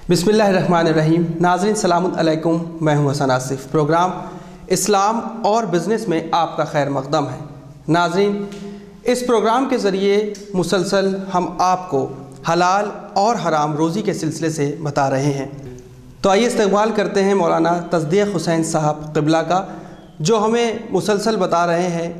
بسم اللہ الرحمن الرحیم۔ ناظرین سلام علیکم، میں ہوں حسن آصف۔ پروگرام اسلام اور بزنس میں آپ کا خیر مقدم ہے۔ ناظرین، اس پروگرام کے ذریعے مسلسل ہم آپ کو حلال اور حرام روزی کے سلسلے سے بتا رہے ہیں۔ تو آئیے استقبال کرتے ہیں مولانا تصدیق حسین صاحب قبلہ کا، جو ہمیں مسلسل بتا رہے ہیں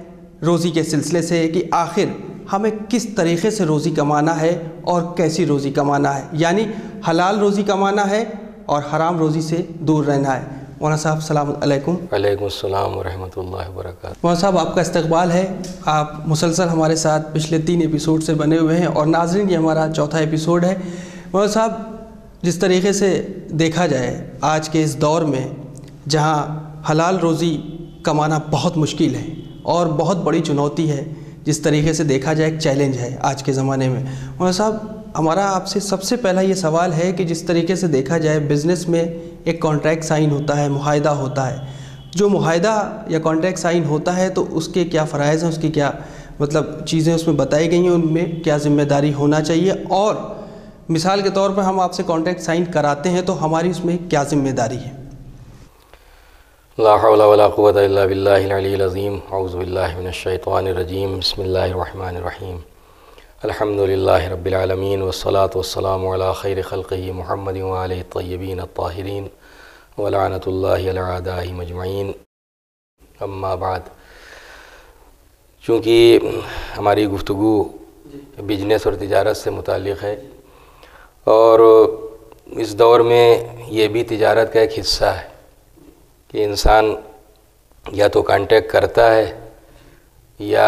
روزی کے سلسلے سے کہ آخر ہمیں کس طریقے سے روزی کمانا ہے اور کیسی روزی کمانا ہے، یعنی حلال روزی کمانا ہے اور حرام روزی سے دور رہنا ہے۔ مولانا صاحب السلام علیکم۔ وعلیکم السلام ورحمۃ اللہ وبرکاتہ۔ مولانا صاحب، آپ کا استقبال ہے۔ آپ مسلسل ہمارے ساتھ پچھلے 3 ایپیسوڈ سے بنے ہوئے ہیں اور ناظرین یہ ہمارا 4تھا ایپیسوڈ ہے۔ مولانا صاحب، جس طریقے سے دیکھا جائے آج کے اس دور میں جہاں حلال روزی کمانا بہت مشکل ہے اور بہت بڑی چنوتی ہے، جس طریقے سے دیکھا جائے ایک چیلنج ہے آج کے زمانے میں، مولانا صاحب ہمارا آپ سے سب سے پہلا یہ سوال ہے کہ جس طریقے سے دیکھا جائے بزنس میں ایک کانٹریکٹ سائن ہوتا ہے، معاہدہ ہوتا ہے، جو معاہدہ یا کانٹریکٹ سائن ہوتا ہے تو اس کے کیا فرائض ہیں، اس کی کیا چیزیں اس میں بتائی گئی ہیں، ان میں کیا ذمہ داری ہونا چاہیے، اور مثال کے طور پر ہم آپ سے کانٹریکٹ سائن کراتے ہیں تو ہماری اس میں کیا ذمہ داری ہے؟ لا حول ولا قوة الا باللہ العلی العظیم۔ اعوذ باللہ من الشیطان الرجیم۔ بسم اللہ الرحمن الرحیم۔ الحمد للہ رب العالمین والصلاة والسلام علی خیر خلقہ محمد وآلہ الطیبین الطاہرین ولعنۃ اللہ علی اعدائہم اجمعین، اما بعد۔ چونکہ ہماری گفتگو بزنس اور تجارت سے متعلق ہے اور اس دور میں یہ بھی تجارت کا ایک حصہ ہے کہ انسان یا تو کانٹیکٹ کرتا ہے یا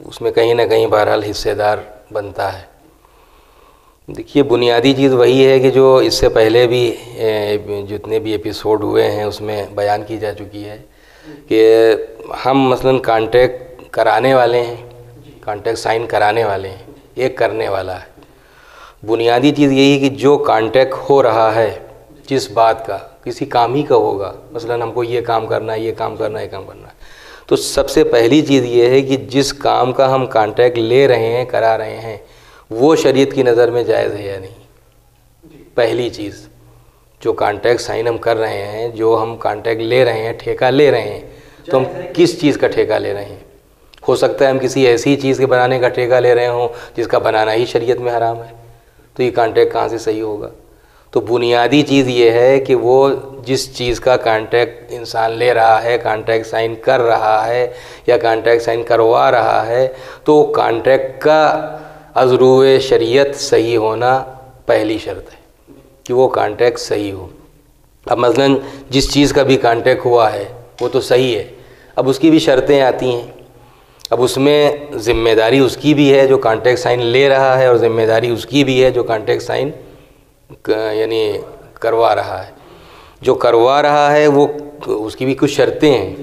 اس میں کہیں نہ کہیں بہرحال حصے دار بنتا ہے۔ دیکھیے، بنیادی چیز وہی ہے کہ جو اس سے پہلے بھی جتنے بھی ایپیسوڈ ہوئے ہیں اس میں بیان کی جا چکی ہے کہ ہم مثلاً کانٹیکٹ کرانے والے ہیں، کانٹیکٹ سائن کرانے والے ہیں، ایک کرنے والا ہے۔ بنیادی چیز یہی ہے کہ جو کانٹیکٹ ہو رہا ہے جس بات کا، کسی کام ہی کا ہوگا، مثلاً ہم کو یہ کام کرنا ہے، یہ کام کرنا ہے، یہ کام کرنا ہے، تو سب سے پہلی چیز یہ ہے کہ جس کام کا ہم کانٹیکٹ لے رہے ہیں، کرا رہے ہیں، وہ شریعت کی نظر میں جائز ہے یا نہیں۔ پہلی چیز، جو کانٹیکٹ سائن ہم کر رہے ہیں، جو ہم کانٹیکٹ لے رہے ہیں، ٹھیکہ لے رہے ہیں، تو ہم کس چیز کا ٹھیکہ لے رہے ہیں؟ ہو سکتا ہے ہم کسی ایسی چیز کے بنانے کا ٹھیکہ لے رہے ہوں جس کا بنانا ہی شریعت میں حرام ہے، تو یہ کانٹیکٹ کہاں سے صحیح ہوگا؟ تو بنیادی چیز یہ ہے کہ وہ جس چیز کا کانٹیکٹ انسان لے رہا ہے، کانٹیکٹ سائن کر رہا ہے یا کانٹیکٹ سائن کروا رہا ہے، تو کانٹیکٹ کا از روئے شریعت صحیح ہونا پہلی شرط ہے کہ وہ کانٹیکٹ صحیح ہو۔ اب مثلاً جس چیز کا بھی کانٹیکٹ ہوا ہے وہ تو صحیح ہے، اب اس کی بھی شرطیں آتی ہیں۔ اب اس میں ذمہ داری اس کی بھی ہے جو کانٹیکٹ سائن لے رہا ہے، اور ذمہ داری اس کی بھی ہے جو کانٹیکٹ سائن یعنی کروا رہا ہے۔ جو کروا رہا ہے وہ اس کی بھی کچھ شرطیں ہیں،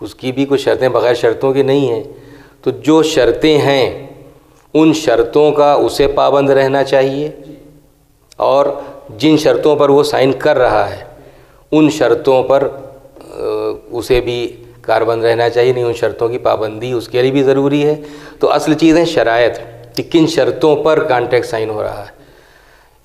اس کی بھی کچھ شرطیں بغیر شرطوں کے نہیں ہیں۔ تو جو شرطیں ہیں ان شرطوں کا اسے پابند رہنا چاہیے، اور جن شرطوں پر وہ سائن کر رہا ہے ان شرطوں پر اسے بھی کاربند رہنا چاہیے، نہیں ان شرطوں کی پابندی اس کے لیے بھی ضروری ہے۔ تو اصل چیز ہے شرائط، کہ کن شرطوں پر کانٹیکٹ سائن ہو رہا ہے،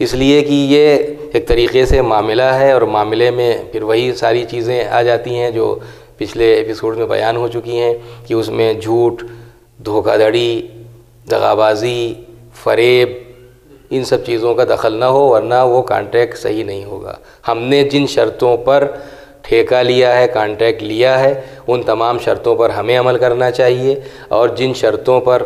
اس لیے کہ یہ ایک طریقے سے معاملہ ہے، اور معاملے میں پھر وہی ساری چیزیں آ جاتی ہیں جو پچھلے ایپیسوڈ میں بیان ہو چکی ہیں کہ اس میں جھوٹ، دھوکہ دھڑی، دغا بازی، فریب، ان سب چیزوں کا دخل نہ ہو، ورنہ وہ کانٹیکٹ صحیح نہیں ہوگا۔ ہم نے جن شرطوں پر ٹھیکہ لیا ہے، کانٹیکٹ لیا ہے، ان تمام شرطوں پر ہمیں عمل کرنا چاہیے، اور جن شرطوں پر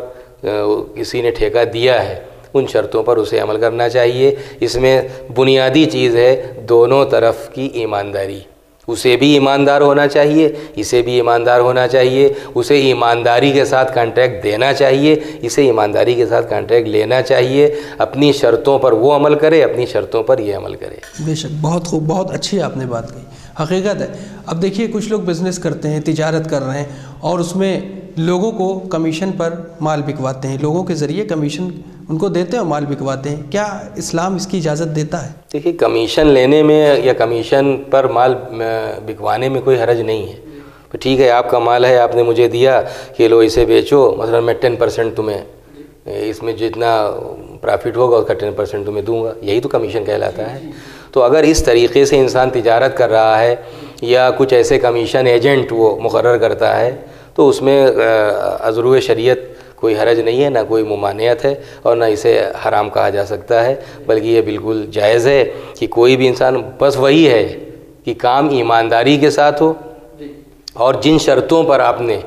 کسی نے ٹھیکہ دیا ہے ان شرطوں پر اسے عمل کرنا چاہیے۔ اس میں بنیادی چیز ہے دونوں طرف کی ایمانداری، اسے بھی ایماندار ہونا چاہیے، اسے بھی ایماندار ہونا چاہیے، اسے ایمانداری کے ساتھ کانٹیکٹ دینا چاہیے، اسے ایمانداری کے ساتھ کانٹیکٹ لینا چاہیے، اپنی شرطوں پر وہ عمل کرے، اپنی شرطوں پر یہ عمل کرے۔ بے شک، بہت خوب، بہت اچھی آپ نے بات کہی، حقیقت ہے۔ اب دیکھیے، کچھ لوگ بزنس کرتے ہیں، تجارت کر رہے ہیں، اور اس میں لوگوں کو کمیشن پر مال بکواتے ہیں، لوگوں کے ذریعے کمیشن ان کو دیتے ہیں اور مال بکواتے ہیں۔ کیا اسلام اس کی اجازت دیتا ہے؟ دیکھیے، کمیشن لینے میں یا کمیشن پر مال بکوانے میں کوئی حرج نہیں ہے۔ تو ٹھیک ہے، آپ کا مال ہے، آپ نے مجھے دیا کہ لو اسے بیچو، مثلا میں 10% تمہیں اس میں جتنا پرافٹ ہوگا اس کا 10% تمہیں دوں گا، یہی تو کمیشن کہلاتا ہے۔ تو اگر اس طریقے سے انسان تجارت کر رہا ہے یا کچھ ایسے کمیشن ایجنٹ وہ مقرر کرتا ہے تو اس میں عذرو شریعت کوئی حرج نہیں ہے، نہ کوئی ممانعت ہے اور نہ اسے حرام کہا جا سکتا ہے، بلکہ یہ بالکل جائز ہے کہ کوئی بھی انسان، بس وہی ہے کہ کام ایمانداری کے ساتھ ہو، اور جن شرطوں پر آپ نے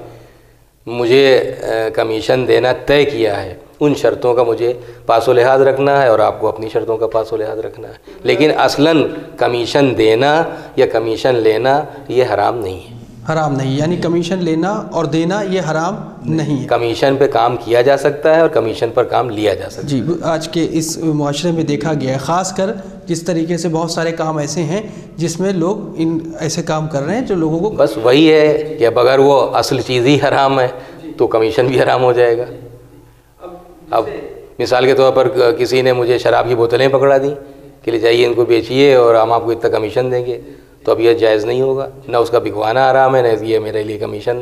مجھے کمیشن دینا طے کیا ہے ان شرطوں کا مجھے پاس و لحاظ رکھنا ہے اور آپ کو اپنی شرطوں کا پاس و لحاظ رکھنا ہے، لیکن اصلاً کمیشن دینا یا کمیشن لینا یہ حرام نہیں ہے۔ حرام نہیں، یعنی کمیشن لینا اور دینا یہ حرام نہیں ہے۔ کمیشن پہ کام کیا جا سکتا ہے اور کمیشن پر کام لیا جا سکتا ہے۔ جی، آج کے اس معاشرے میں دیکھا گیا ہے، خاص کر جس طریقے سے بہت سارے کام ایسے ہیں جس میں لوگ ان ایسے کام کر رہے ہیں جو لوگوں کو، بس وہی ہے کہ اب اگر وہ اصل چیز ہی حرام ہے تو کمیشن بھی حرام ہو جائے گا۔ اب مثال کے طور پر کسی نے مجھے شراب کی بوتلیں پکڑا دیں کہ لے جائیے ان کو بیچیے اور ہم آپ کو اتنا کمیشن دیں گے، تو اب یہ جائز نہیں ہوگا، نہ اس کا بکوانا حرام ہے، نہ یہ میرے لیے کمیشن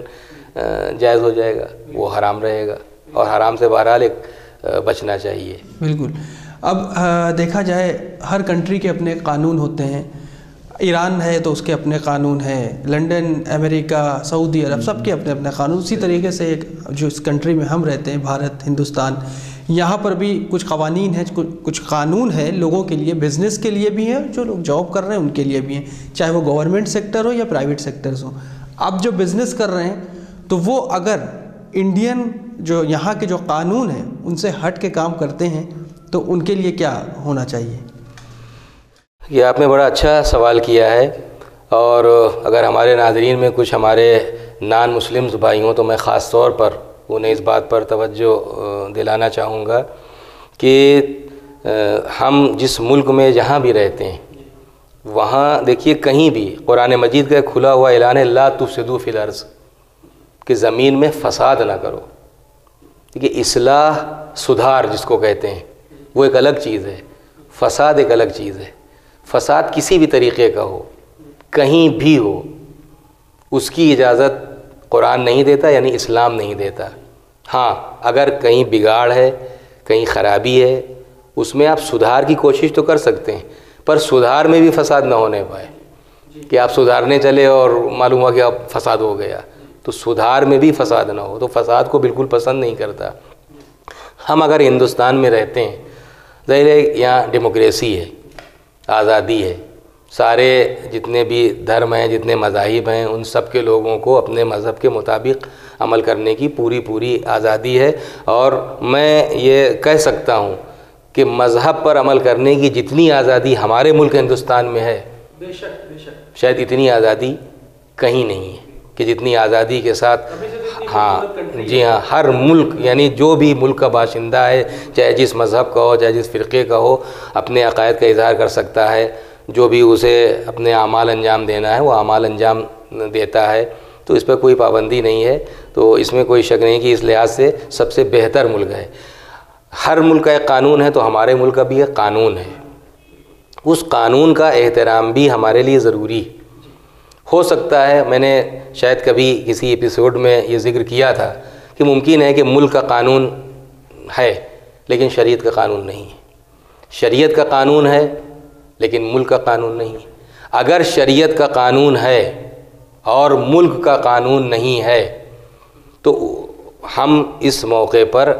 جائز ہو جائے گا، وہ حرام رہے گا، اور حرام سے بہرحال بچنا چاہیے۔ بالکل۔ اب دیکھا جائے ہر کنٹری کے اپنے قانون ہوتے ہیں، ایران ہے تو اس کے اپنے قانون ہیں، لنڈن، امریکہ، سعودی عرب، سب کے اپنے اپنے قانون۔ اسی طریقے سے ایک جو اس کنٹری میں ہم رہتے ہیں، بھارت، ہندوستان، یہاں پر بھی کچھ قوانین ہیں، کچھ قانون ہیں لوگوں کے لیے، بزنس کے لیے بھی ہیں، جو لوگ جاب کر رہے ہیں ان کے لیے بھی ہیں، چاہے وہ گورنمنٹ سیکٹر ہو یا پرائیویٹ سیکٹرز ہوں۔ اب جو بزنس کر رہے ہیں تو وہ اگر انڈین جو یہاں کے جو قانون ہیں ان سے ہٹ کے کام کرتے ہیں تو ان کے لیے کیا ہونا چاہیے؟ یہ آپ نے بڑا اچھا سوال کیا ہے، اور اگر ہمارے ناظرین میں کچھ ہمارے نان مسلمز بھائی ہوں تو میں خاص طور پر انہیں اس بات پر توجہ دلانا چاہوں گا کہ ہم جس ملک میں جہاں بھی رہتے ہیں وہاں دیکھیے کہیں بھی قرآن مجید کا کھلا ہوا اعلان ہے، لا تفسدوا فی الارض، کہ زمین میں فساد نہ کرو۔ دیکھیے اصلاح، سدھار جس کو کہتے ہیں، وہ ایک الگ چیز ہے، فساد ایک الگ چیز ہے۔ فساد کسی بھی طریقے کا ہو، کہیں بھی ہو، اس کی اجازت قرآن نہیں دیتا، یعنی اسلام نہیں دیتا۔ ہاں اگر کہیں بگاڑ ہے، کہیں خرابی ہے، اس میں آپ سدھار کی کوشش تو کر سکتے ہیں، پر سدھار میں بھی فساد نہ ہونے پائے کہ آپ سدھارنے چلے اور معلوم ہوا کہ اب فساد ہو گیا، تو سدھار میں بھی فساد نہ ہو، تو فساد کو بالکل پسند نہیں کرتا۔ ہم اگر ہندوستان میں رہتے ہیں، ظاہر ہے یہاں ڈیموکریسی ہے، آزادی ہے، سارے جتنے بھی دھرم ہیں، جتنے مذاہب ہیں، ان سب کے لوگوں کو اپنے مذہب کے مطابق عمل کرنے کی پوری آزادی ہے، اور میں یہ کہہ سکتا ہوں کہ مذہب پر عمل کرنے کی جتنی آزادی ہمارے ملک ہندوستان میں ہے، بے شک شاید اتنی آزادی کہیں نہیں ہے کہ جتنی آزادی کے ساتھ، ہاں جی ہاں، ہر ملک، یعنی جو بھی ملک کا باشندہ ہے، چاہے جس مذہب کا ہو، چاہے جس فرقے کا ہو، اپنے عقائد کا اظہار کر سکتا ہے، جو بھی اسے اپنے اعمال انجام دینا ہے وہ اعمال انجام دیتا ہے، تو اس پہ کوئی پابندی نہیں ہے، تو اس میں کوئی شک نہیں کہ اس لحاظ سے سب سے بہتر ملک ہے۔ ہر ملک کا ایک قانون ہے، تو ہمارے ملک کا بھی ایک قانون ہے، اس قانون کا احترام بھی ہمارے لیے ضروری ہو سکتا ہے۔ میں نے شاید کبھی کسی ایپیسوڈ میں یہ ذکر کیا تھا کہ ممکن ہے کہ ملک کا قانون ہے لیکن شریعت کا قانون نہیں ہے، شریعت کا قانون ہے لیکن ملک کا قانون نہیں ہے۔ اگر شریعت کا قانون ہے اور ملک کا قانون نہیں ہے تو ہم اس موقع پر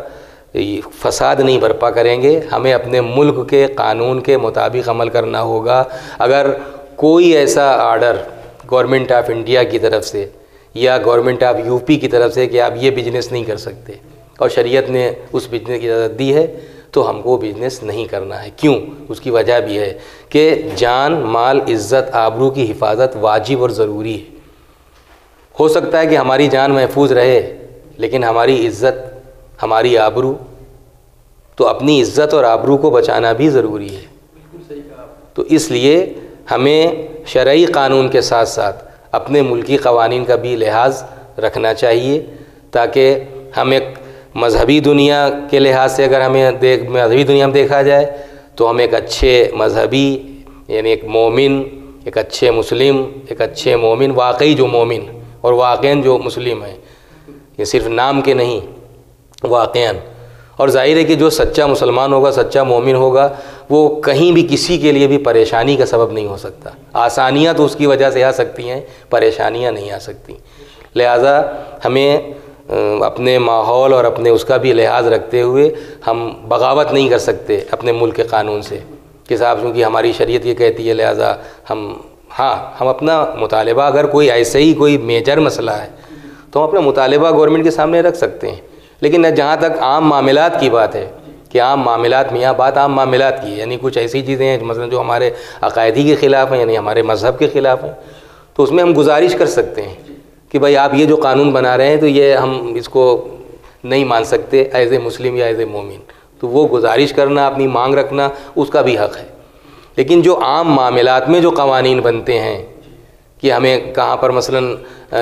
فساد نہیں برپا کریں گے، ہمیں اپنے ملک کے قانون کے مطابق عمل کرنا ہوگا۔ اگر کوئی ایسا آرڈر گورنمنٹ آف انڈیا کی طرف سے یا گورنمنٹ آف یو پی کی طرف سے کہ آپ یہ بزنس نہیں کر سکتے، اور شریعت نے اس بزنس کی اجازت دی ہے، تو ہم کو بزنس نہیں کرنا ہے۔ کیوں؟ اس کی وجہ بھی ہے کہ جان، مال، عزت، آبرو کی حفاظت واجب اور ضروری ہے۔ ہو سکتا ہے کہ ہماری جان محفوظ رہے لیکن ہماری عزت، ہماری آبرو، تو اپنی عزت اور آبرو کو بچانا بھی ضروری ہے۔ تو اس لیے ہمیں شرعی قانون کے ساتھ ساتھ اپنے ملکی قوانین کا بھی لحاظ رکھنا چاہیے، تاکہ ہم ایک مذہبی دنیا کے لحاظ سے اگر ہمیں مذہبی دنیا میں دیکھا جائے تو ہم ایک اچھے مذہبی، یعنی ایک مومن، ایک اچھے مسلم، ایک اچھے مومن، واقعی جو مومن اور واقعاً جو مسلم ہیں، یہ صرف نام کے نہیں، واقعاً، اور ظاہر ہے کہ جو سچا مسلمان ہوگا، سچا مومن ہوگا، وہ کہیں بھی کسی کے لیے بھی پریشانی کا سبب نہیں ہو سکتا۔ آسانیاں تو اس کی وجہ سے آ سکتی ہیں، پریشانیاں نہیں آ سکتی۔ لہٰذا ہمیں اپنے ماحول اور اپنے اس کا بھی لحاظ رکھتے ہوئے ہم بغاوت نہیں کر سکتے اپنے ملک کے قانون سے کہ صاحب چونکہ ہماری شریعت یہ کہتی ہے لہٰذا ہم اپنا مطالبہ، اگر کوئی ایسے ہی کوئی میجر مسئلہ ہے تو ہم اپنا مطالبہ گورنمنٹ کے سامنے رکھ سکتے ہیں۔ لیکن جہاں تک عام معاملات کی بات ہے کہ عام معاملات میں، یہاں بات عام معاملات کی ہے، یعنی کچھ ایسی چیزیں ہیں مثلا جو ہمارے عقائدی کے خلاف ہیں، یعنی ہمارے مذہب کے خلاف ہیں، تو اس میں ہم گزارش کر سکتے ہیں کہ بھائی آپ یہ جو قانون بنا رہے ہیں تو یہ ہم اس کو نہیں مان سکتے ایز اے مسلم یا ایز اے مومن، تو وہ گزارش کرنا، اپنی مانگ رکھنا، اس کا بھی حق ہے۔ لیکن جو عام معاملات میں جو قوانین بنتے ہیں کہ ہمیں کہاں پر مثلاً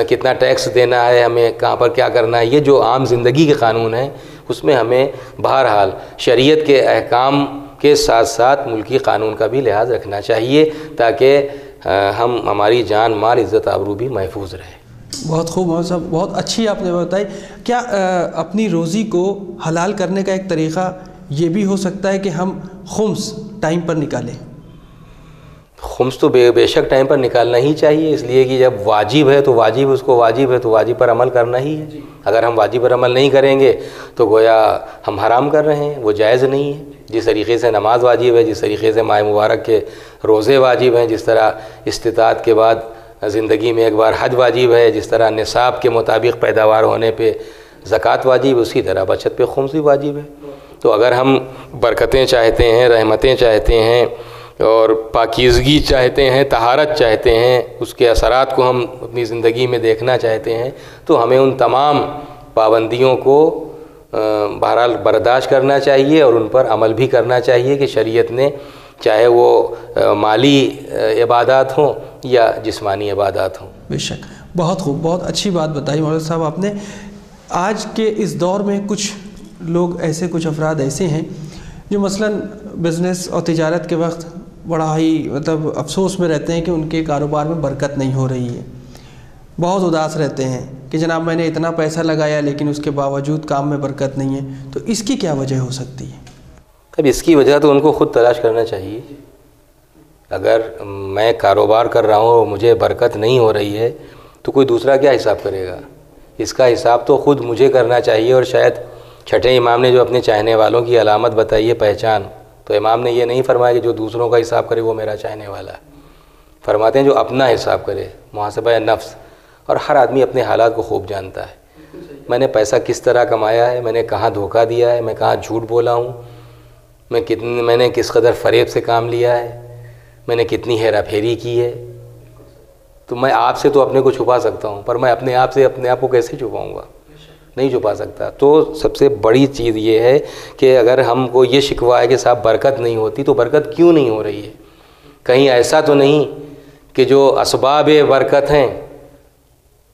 کتنا ٹیکس دینا ہے، ہمیں کہاں پر کیا کرنا ہے، یہ جو عام زندگی کے قانون ہیں اس میں ہمیں بہرحال شریعت کے احکام کے ساتھ ساتھ ملکی قانون کا بھی لحاظ رکھنا چاہیے تاکہ ہماری جان مال عزت آبرو بھی محفوظ رہے۔ بہت خوب مولوی صاحب، بہت اچھی آپ نے بتائی۔ کیا اپنی روزی کو حلال کرنے کا ایک طریقہ یہ بھی ہو سکتا ہے کہ ہم خمس ٹائم پر نکالیں؟ خمس تو بے شک ٹائم پر نکالنا ہی چاہیے، اس لیے کہ جب واجب ہے تو واجب اس کو واجب ہے تو واجب پر عمل کرنا ہی ہے۔ اگر ہم واجب پر عمل نہیں کریں گے تو گویا ہم حرام کر رہے ہیں، وہ جائز نہیں ہے۔ جس طریقے سے نماز واجب ہے، جس طریقے سے ماہ مبارک کے روزے واجب ہیں، جس طرح استطاعت کے بعد زندگی میں ایک بار حج واجب ہے، جس طرح نصاب کے مطابق پیداوار ہونے پہ زکوٰۃ واجب، اسی طرح بچت پہ خمس بھی واجب ہے۔ تو اگر ہم برکتیں چاہتے ہیں، رحمتیں چاہتے ہیں اور پاکیزگی چاہتے ہیں، طہارت چاہتے ہیں، اس کے اثرات کو ہم اپنی زندگی میں دیکھنا چاہتے ہیں، تو ہمیں ان تمام پابندیوں کو بہرحال برداشت کرنا چاہیے اور ان پر عمل بھی کرنا چاہیے کہ شریعت نے، چاہے وہ مالی عبادات ہوں یا جسمانی عبادات ہوں۔ بے شک، بہت خوب، بہت اچھی بات بتائی مولوی صاحب آپ نے۔ آج کے اس دور میں کچھ لوگ ایسے، کچھ افراد ایسے ہیں جو مثلاً بزنس اور تجارت کے وقت بڑا ہی افسوس میں رہتے ہیں کہ ان کے کاروبار میں برکت نہیں ہو رہی ہے، بہت اداس رہتے ہیں کہ جناب میں نے اتنا پیسہ لگایا لیکن اس کے باوجود کام میں برکت نہیں ہے، تو اس کی کیا وجہ ہو سکتی ہے؟ اب اس کی وجہ تو ان کو خود تلاش کرنا چاہیے۔ اگر میں کاروبار کر رہا ہوں اور مجھے برکت نہیں ہو رہی ہے تو کوئی دوسرا کیا حساب کرے گا؟ اس کا حساب تو خود مجھے کرنا چاہیے۔ اور شاید چھٹے امام نے جو اپنے چاہنے والوں کی علامت بتائی ہے پہچان، تو امام نے یہ نہیں فرمایا کہ جو دوسروں کا حساب کرے وہ میرا چاہنے والا ہے، فرماتے ہیں جو اپنا حساب کرے، محاسبہ نفس۔ اور ہر آدمی اپنے حالات کو خوب جانتا ہے، میں نے پیسہ کس طرح کمایا ہے، میں نے کہاں دھوکہ دیا ہے، میں کہاں جھوٹ بولا ہوں، میں نے کس قدر فریب سے کام لیا ہے، میں نے کتنی ہیرا پھیری کی ہے۔ تو میں آپ سے تو اپنے کو چھپا سکتا ہوں، پر میں اپنے آپ سے اپنے آپ کو کیسے چھپاؤں گا؟ نہیں چھپا سکتا۔ تو سب سے بڑی چیز یہ ہے کہ اگر ہم کو یہ شکوہ ہے کہ صاحب برکت نہیں ہوتی، تو برکت کیوں نہیں ہو رہی ہے؟ کہیں ایسا تو نہیں کہ جو اسباب برکت ہیں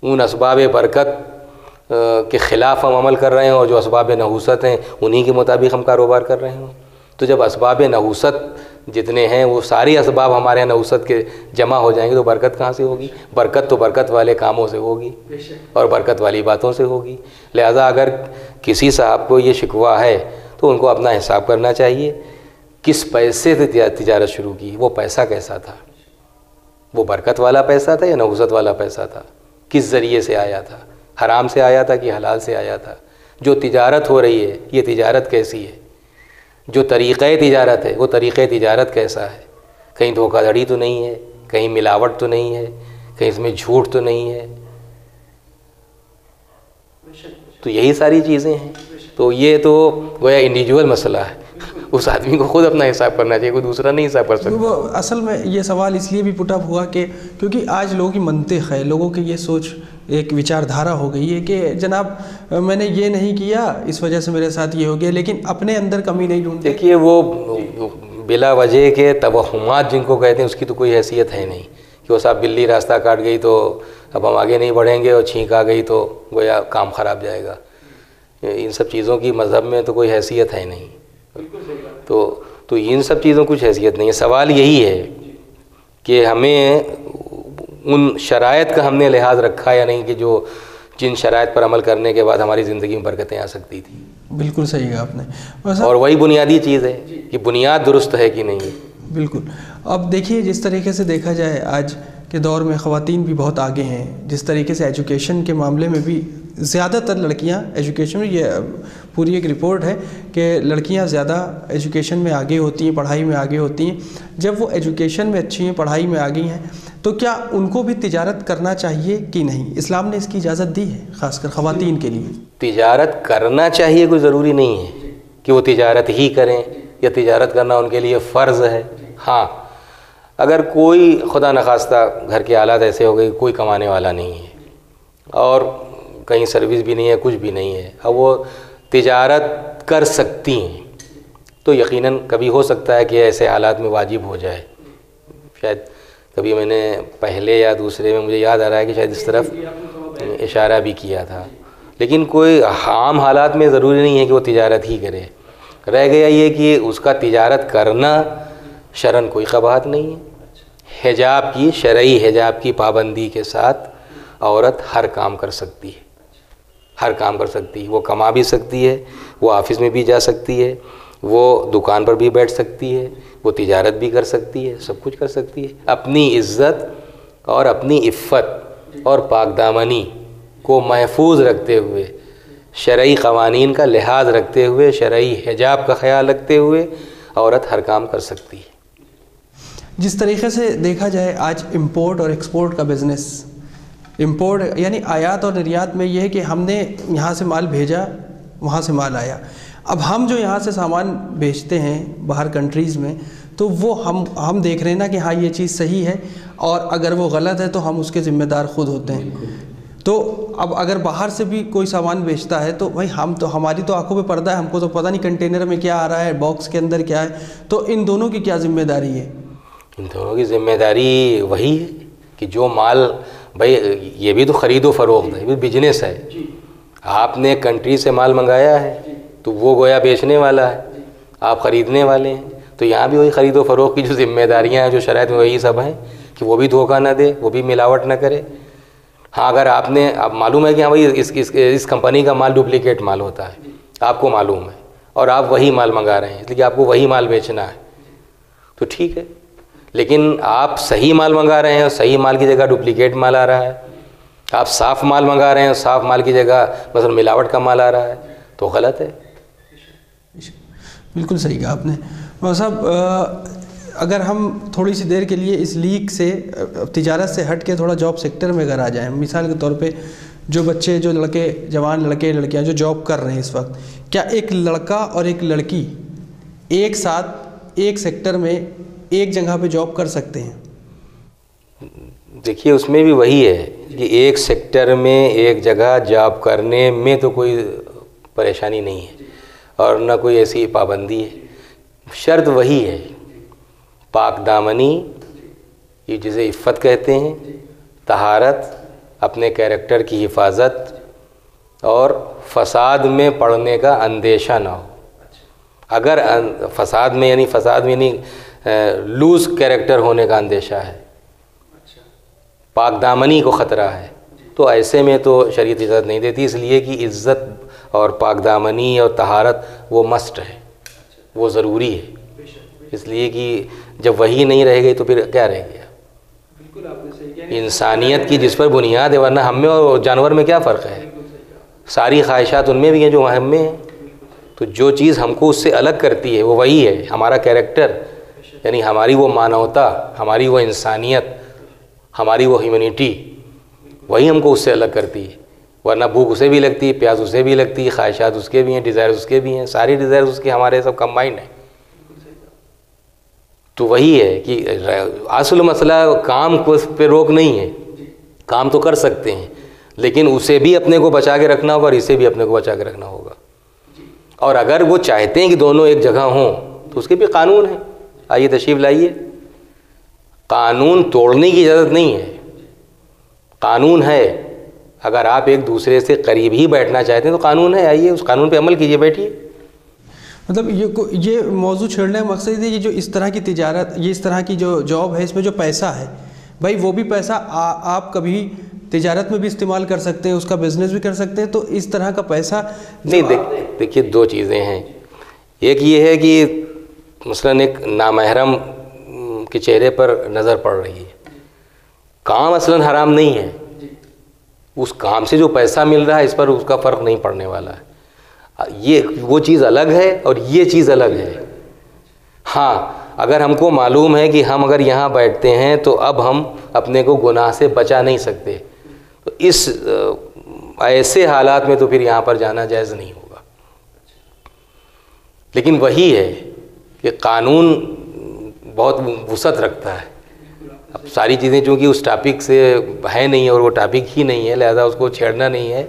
ان اسباب برکت کے خلاف ہم عمل کر رہے ہیں، اور جو اسباب نحوست ہیں انہی کے مطابق ہم کاروبار کر رہے ہوں؟ تو جب اسباب نحوست جتنے ہیں وہ ساری اسباب ہمارے نحوست کے جمع ہو جائیں گے تو برکت کہاں سے ہوگی؟ برکت تو برکت والے کاموں سے ہوگی اور برکت والی باتوں سے ہوگی۔ لہذا اگر کسی صاحب کو یہ شکوہ ہے تو ان کو اپنا حساب کرنا چاہیے، کس پیسے سے تجارت شروع کی، وہ پیسہ کیسا تھا، وہ برکت والا پیسہ تھا یا نحوست والا پیسہ تھا، کس ذریعے سے آیا تھا، حرام سے آیا تھا کہ حلال سے آیا تھا۔ جو تجارت ہو رہی ہے یہ تجارت کیسی ہے، جو طریقہ تجارت ہے وہ طریقہ تجارت کیسا ہے، کہیں دھوکہ دھڑی تو نہیں ہے، کہیں ملاوٹ تو نہیں ہے، کہیں اس میں جھوٹ تو نہیں ہے۔ تو یہی ساری چیزیں ہیں۔ تو یہ تو گویا انڈیویجول مسئلہ ہے، اس آدمی کو خود اپنا حساب کرنا چاہیے، کوئی دوسرا نہیں حساب کر سکتا۔ وہ اصل میں یہ سوال اس لیے بھی پٹ اپ ہوا کہ کیونکہ آج لوگوں کی منطق ہے، لوگوں کی یہ سوچ ایک وچار دھارا ہو گئی ہے کہ جناب میں نے یہ نہیں کیا اس وجہ سے میرے ساتھ یہ ہو گیا، لیکن اپنے اندر کمی نہیں ڈھونڈتے۔ دیکھیے وہ بلا وجہ کے توہمات جن کو کہتے ہیں اس کی تو کوئی حیثیت ہے نہیں کہ وہ صاحب بلی راستہ کاٹ گئی تو اب ہم آگے نہیں بڑھیں گے، اور چھینک آ گئی تو گویا کام خراب جائے گا۔ ان سب چیزوں کی مذہب میں تو کوئی حیثیت ہے نہیں، تو ان سب چیزوں کچھ حیثیت نہیں ہے۔ سوال یہی ہے کہ ہمیں ان شرائط کا ہم نے لحاظ رکھا یا نہیں کہ جو جن شرائط پر عمل کرنے کے بعد ہماری زندگی میں برکتیں آ سکتی تھیں. بالکل صحیح کہا آپ نے. اور وہی بنیادی چیز ہے کہ بنیاد درست ہے کہ نہیں. بالکل. اب دیکھیے جس طریقے سے دیکھا جائے آج کے دور میں خواتین بھی بہت آگے ہیں، جس طریقے سے ایجوکیشن کے معاملے میں بھی زیادہ تر لڑکیاں ایجوکیشن میں، یہ پوری ایک رپورٹ ہے کہ لڑکیاں زیادہ ایجوکیشن میں آگے ہوتی ہیں، پڑھائی میں آگے ہوتی ہیں. جب وہ ایجوکیشن میں اچھی ہیں، پڑھائی میں آگئی ہیں، تو کیا ان کو بھی تجارت کرنا چاہیے کہ نہیں؟ اسلام نے اس کی اجازت دی ہے خاص کر خواتین کے لیے. تجارت کرنا چاہیے کوئی ضروری نہیں ہے کہ وہ تجارت ہی کریں یا تجارت کرنا ان کے لیے فرض ہے. ہاں اگر کوئی خدا نخواستہ گھر کے حالات ایسے ہو گئے کوئی کمانے والا نہیں ہے اور کہیں سروس بھی نہیں ہے، کچھ بھی نہیں ہے، اب وہ تجارت کر سکتی ہیں، تو یقیناً کبھی ہو سکتا ہے کہ ایسے حالات میں واجب ہو جائے. شاید کبھی میں نے پہلے یا دوسرے میں مجھے یاد آ رہا ہے کہ شاید اس طرف اشارہ بھی کیا تھا. لیکن کوئی عام حالات میں ضروری نہیں ہے کہ وہ تجارت ہی کرے. رہ گیا یہ کہ اس کا تجارت کرنا شرعاً کوئی قباحت نہیں ہے. حجاب کی، شرعی حجاب کی پابندی کے ساتھ عورت ہر کام کر سکتی ہے، ہر کام کر سکتی ہے. وہ کما بھی سکتی ہے، وہ آفس میں بھی جا سکتی ہے، وہ دکان پر بھی بیٹھ سکتی ہے، وہ تجارت بھی کر سکتی ہے، سب کچھ کر سکتی ہے. اپنی عزت اور اپنی عفت اور پاک دامنی کو محفوظ رکھتے ہوئے، شرعی قوانین کا لحاظ رکھتے ہوئے، شرعی حجاب کا خیال رکھتے ہوئے عورت ہر کام کر سکتی ہے. جس طریقے سے دیکھا جائے آج امپورٹ اور ایکسپورٹ کا بزنس، امپورٹ یعنی آیات اور نریات میں یہ ہے کہ ہم نے یہاں سے مال بھیجا، وہاں سے مال آیا. اب ہم جو یہاں سے سامان بیچتے ہیں باہر کنٹریز میں، تو وہ ہم دیکھ رہے ہیں نا کہ ہاں یہ چیز صحیح ہے، اور اگر وہ غلط ہے تو ہم اس کے ذمہ دار خود ہوتے ہیں. تو اب اگر باہر سے بھی کوئی سامان بیچتا ہے تو بھائی ہماری تو آنکھوں پہ پردہ ہے، ہم کو تو پتہ نہیں کنٹینر میں کیا آ رہا ہے، باکس کے اندر کیا ہے. تو ان دونوں کی کیا ذمہ داری ہے؟ ان دونوں کی ذمہ داری وہی ہے کہ جو مال، بھائی یہ بھی تو خرید و فروخت ہے، یہ بھی بزنس ہے. آپ نے کنٹری سے مال منگایا ہے تو وہ گویا بیچنے والا ہے، آپ خریدنے والے ہیں. تو یہاں بھی وہی خرید و فروخت کی جو ذمہ داریاں ہیں جو شرائط میں وہی سب ہیں کہ وہ بھی دھوکہ نہ دے، وہ بھی ملاوٹ نہ کرے. ہاں اگر آپ معلوم ہے کہ ہاں بھائی اس کمپنی کا مال ڈپلیکیٹ مال ہوتا ہے، آپ کو معلوم ہے، اور آپ وہی مال منگا رہے ہیں اس لیے آپ کو وہی مال بیچنا ہے، تو ٹھیک ہے. لیکن آپ صحیح مال منگا رہے ہیں اور صحیح مال کی جگہ ڈپلیکیٹ مال آ رہا ہے، آپ صاف مال منگا رہے ہیں اور صاف مال کی جگہ مثلا ملاوٹ کا مال آ رہا ہے، تو غلط ہے. بالکل صحیح کہا آپ نے. صاحب اگر ہم تھوڑی سی دیر کے لیے اس لیگ سے، تجارت سے ہٹ کے تھوڑا جاب سیکٹر میں اگر آ جائیں، مثال کے طور پہ جو بچے، جو لڑکے، جوان لڑکے لڑکیاں جو جاب کر رہے ہیں اس وقت، کیا ایک لڑکا اور ایک لڑکی ایک ساتھ ایک سیکٹر میں ایک جگہ پہ جاب کر سکتے ہیں؟ دیکھیے اس میں بھی وہی ہے کہ ایک سیکٹر میں ایک جگہ جاب کرنے میں تو کوئی پریشانی نہیں ہے اور نہ کوئی ایسی پابندی ہے. شرط وہی ہے، پاک دامنی، یہ جسے عفت کہتے ہیں، طہارت، اپنے کیریکٹر کی حفاظت، اور فساد میں پڑنے کا اندیشہ نہ ہو. اگر فساد میں یعنی لوز کیریکٹر ہونے کا اندیشہ ہے، پاک دامنی کو خطرہ ہے، تو ایسے میں تو شریعت اجازت نہیں دیتی. اس لیے کہ عزت اور پاک دامنی اور طہارت وہ مسٹ ہے، وہ ضروری ہے. اس لیے کہ جب وہی نہیں رہ گئی تو پھر کیا رہ گیا؟ انسانیت کی جس پر بنیاد ہے، ورنہ ہم میں اور جانور میں کیا فرق ہے؟ ساری خواہشات ان میں بھی ہیں جو ہم میں ہیں. تو جو چیز ہم کو اس سے الگ کرتی ہے وہ وہی ہے، ہمارا کیریکٹر، یعنی ہماری وہ مانوتا، ہماری وہ انسانیت، ہماری وہ ہیومنٹی، وہی ہم کو اس سے الگ کرتی ہے. ورنہ بھوک اسے بھی لگتی ہے، پیاس اسے بھی لگتی ہے، خواہشات اس کے بھی ہیں، ڈیزائر اس کے بھی ہیں، ساری ڈیزائر اس کے ہمارے سب کمبائنڈ ہیں. تو وہی ہے کہ اصل مسئلہ کام کو پہ روک نہیں ہے، کام تو کر سکتے ہیں لیکن اسے بھی اپنے کو بچا کے رکھنا ہوگا اور اسے بھی اپنے کو بچا کے رکھنا ہوگا. اور اگر وہ چاہتے ہیں کہ دونوں ایک جگہ ہوں تو اس کے بھی قانون ہیں. آئیے تشریف لائیے. قانون توڑنے کی اجازت نہیں ہے، قانون ہے. اگر آپ ایک دوسرے سے قریب ہی بیٹھنا چاہتے ہیں تو قانون ہے، آئیے اس قانون پہ عمل کیجیے، بیٹھیے. مطلب یہ موضوع چھیڑنے کا مقصد ہے کہ جو اس طرح کی تجارت، یہ اس طرح کی جو جاب ہے، اس میں جو پیسہ ہے، بھائی وہ بھی پیسہ آپ کبھی تجارت میں بھی استعمال کر سکتے ہیں, اس کا بزنس بھی کر سکتے ہیں, تو اس طرح کا پیسہ نہیں. دیکھیے دو چیزیں ہیں. ایک یہ ہے کہ مثلاً ایک نامحرم کے چہرے پر نظر پڑ رہی ہے, کام اصلاً حرام نہیں ہے, اس کام سے جو پیسہ مل رہا ہے اس پر اس کا فرق نہیں پڑنے والا ہے. یہ وہ چیز الگ ہے اور یہ چیز الگ ہے. ہاں اگر ہم کو معلوم ہے کہ ہم اگر یہاں بیٹھتے ہیں تو اب ہم اپنے کو گناہ سے بچا نہیں سکتے, تو اس ایسے حالات میں تو پھر یہاں پر جانا جائز نہیں ہوگا. لیکن وہی ہے کہ قانون بہت وسعت رکھتا ہے. اب ساری چیزیں چونکہ اس ٹاپک سے ہے نہیں اور وہ ٹاپک ہی نہیں ہے, لہذا اس کو چھیڑنا نہیں ہے,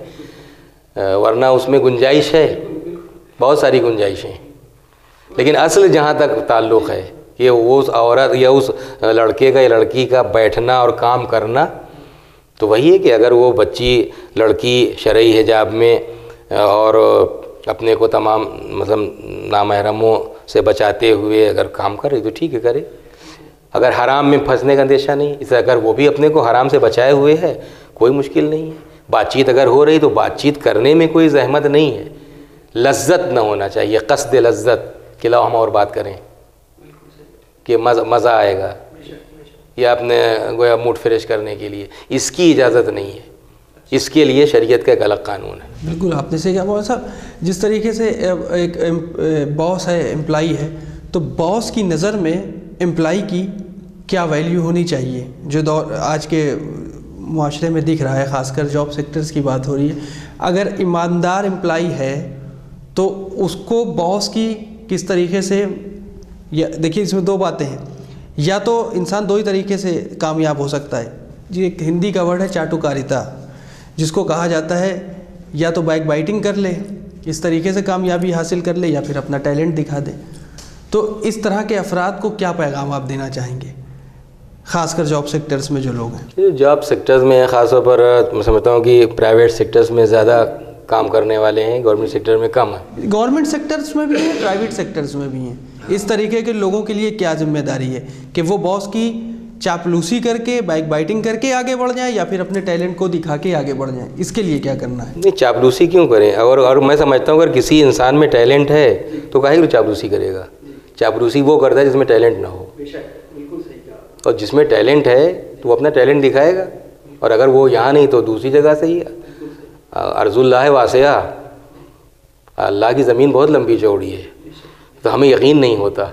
ورنہ اس میں گنجائش ہے, بہت ساری گنجائشیں. لیکن اصل جہاں تک تعلق ہے کہ وہ اس عورت یا اس لڑکے کا یا لڑکی کا بیٹھنا اور کام کرنا, تو وہی ہے کہ اگر وہ بچی لڑکی شرعی حجاب میں اور اپنے کو تمام مطلب نامحرموں سے بچاتے ہوئے اگر کام کرے تو ٹھیک ہے کرے, اگر حرام میں پھنسنے کا اندیشہ نہیں, اس اگر وہ بھی اپنے کو حرام سے بچائے ہوئے ہے کوئی مشکل نہیں ہے. بات چیت اگر ہو رہی تو بات چیت کرنے میں کوئی زحمت نہیں ہے, لذت نہ ہونا چاہیے, قصد لذت کہ لاؤ ہم اور بات کریں کہ مزہ آئے گا, یا اپنے گویا موڈ فریش کرنے کے لیے, اس کی اجازت نہیں ہے. اس کے لیے شریعت کا ایک الگ قانون ہے. بالکل آپ نے صحیح کہا مولانا صاحب. جس طریقے سے ایک باس ہے, امپلائی ہے, تو باس کی نظر میں امپلائی کی کیا ویلیو ہونی چاہیے, جو دور آج کے معاشرے میں دکھ رہا ہے, خاص کر جاب سیکٹرز کی بات ہو رہی ہے. اگر ایماندار امپلائی ہے تو اس کو باس کی کس طریقے سے, دیکھیے اس میں دو باتیں ہیں, یا تو انسان دو ہی طریقے سے کامیاب ہو سکتا ہے. جی ایک ہندی کا ورڈ ہے چاٹوکاریتا, جس کو کہا جاتا ہے یا تو بیک بائٹنگ کر لے, اس طریقے سے کامیابی حاصل کر لے, یا پھر اپنا ٹیلنٹ دکھا دے. تو اس طرح کے افراد کو کیا پیغام آپ دینا چاہیں گے, خاص کر جاب سیکٹرز میں جو لوگ ہیں؟ جاب سیکٹرز میں خاص طور پر میں سمجھتا ہوں کہ پرائیویٹ سیکٹرز میں زیادہ کام کرنے والے ہیں, گورنمنٹ سیکٹر میں کم ہے. گورنمنٹ سیکٹرز میں بھی ہیں, پرائیویٹ سیکٹرز میں بھی ہیں. اس طریقے کے لوگوں کے لیے کیا ذمہ داری ہے کہ وہ باس کی چاپلوسی کر کے, بیک بائٹنگ کر کے آگے بڑھ جائیں, یا پھر اپنے ٹیلنٹ کو دکھا کے آگے بڑھ جائیں؟ اس کے لیے کیا کرنا ہے؟ نہیں, چاپلوسی کیوں کریں؟ اور میں سمجھتا ہوں اگر کسی انسان میں ٹیلنٹ ہے تو کاہے چاپلوسی کرے گا. چاپلوسی وہ کرتا ہے جس میں ٹیلنٹ نہ ہو, اور جس میں ٹیلنٹ ہے تو وہ اپنا ٹیلنٹ دکھائے گا, اور اگر وہ یہاں نہیں تو دوسری جگہ سے ہی. ارض اللہ واسعہ, اللہ کی زمین بہت لمبی چوڑی ہے, تو ہمیں یقین نہیں ہوتا,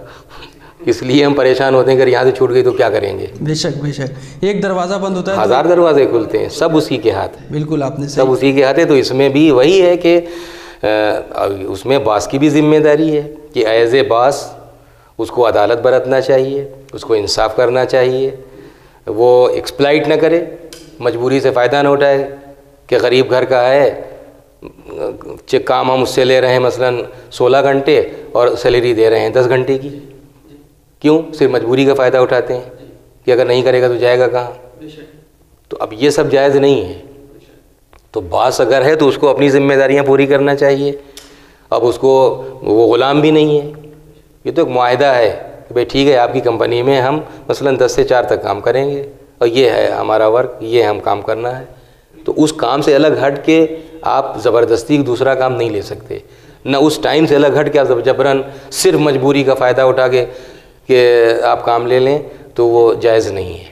اس لیے ہم پریشان ہوتے ہیں کہ یہاں سے چھوٹ گئی تو کیا کریں گے. بے شک بے شک, ایک دروازہ بند ہوتا ہے ہزار دروازے کھلتے ہیں, سب اسی کے ہاتھ ہے. بالکل آپ نے سب اسی کے ہاتھ ہے. تو اس میں بھی وہی ہے کہ اس میں باس کی بھی ذمہ داری ہے کہ ایز اے باس اس کو عدالت برتنا چاہیے, اس کو انصاف کرنا چاہیے, وہ ایکسپلائٹ نہ کرے, مجبوری سے فائدہ نہ اٹھائے کہ غریب گھر کا ہے, کام ہم اس سے لے رہے ہیں مثلا 16 گھنٹے اور سیلری دے رہے ہیں 10 گھنٹے کی. کیوں؟ صرف مجبوری کا فائدہ اٹھاتے ہیں کہ اگر نہیں کرے گا تو جائے گا کہاں. تو اب یہ سب جائز نہیں ہے. تو باس اگر ہے تو اس کو اپنی ذمہ داریاں پوری کرنا چاہیے. اب اس کو وہ غلام بھی نہیں ہے, یہ تو ایک معاہدہ ہے کہ بھائی ٹھیک ہے آپ کی کمپنی میں ہم مثلا 10 سے 4 تک کام کریں گے, اور یہ ہے ہمارا ورک, یہ ہم کام کرنا ہے. تو اس کام سے الگ ہٹ کے آپ زبردستی دوسرا کام نہیں لے سکتے, نہ اس ٹائم سے الگ ہٹ کے آپ جبراً صرف مجبوری کا فائدہ اٹھا کے کہ آپ کام لے لیں, تو وہ جائز نہیں ہے.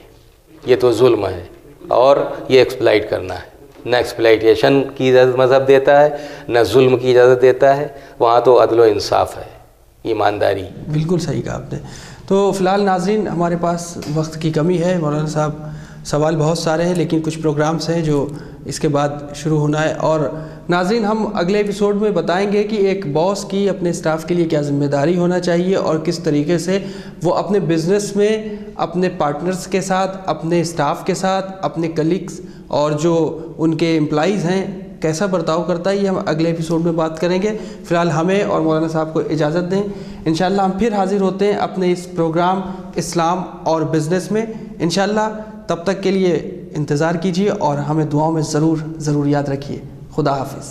یہ تو ظلم ہے, اور یہ ایکسپلائٹ کرنا ہے. نہ ایکسپلائٹیشن کی اجازت مذہب دیتا ہے, نہ ظلم کی اجازت دیتا ہے. وہاں تو عدل و انصاف ہے, ایمانداری. بالکل صحیح کہا آپ نے. تو فی الحال ناظرین ہمارے پاس وقت کی کمی ہے. مولانا صاحب سوال بہت سارے ہیں, لیکن کچھ پروگرامز ہیں جو اس کے بعد شروع ہونا ہے, اور ناظرین ہم اگلے ایپیسوڈ میں بتائیں گے کہ ایک باس کی اپنے اسٹاف کے لیے کیا ذمہ داری ہونا چاہیے, اور کس طریقے سے وہ اپنے بزنس میں اپنے پارٹنرز کے ساتھ, اپنے اسٹاف کے ساتھ, اپنے کلیگز اور جو ان کے امپلائیز ہیں کیسا برتاؤ کرتا ہے. یہ ہم اگلے ایپیسوڈ میں بات کریں گے. فی الحال ہمیں اور مولانا صاحب کو اجازت دیں. انشاءاللہ ہم پھر حاضر ہوتے ہیں اپنے اس پروگرام اسلام اور بزنس میں انشاءاللہ. تب تک کے لیے انتظار کیجیے اور ہمیں دعاؤں میں ضرور یاد رکھیے. خدا حافظ.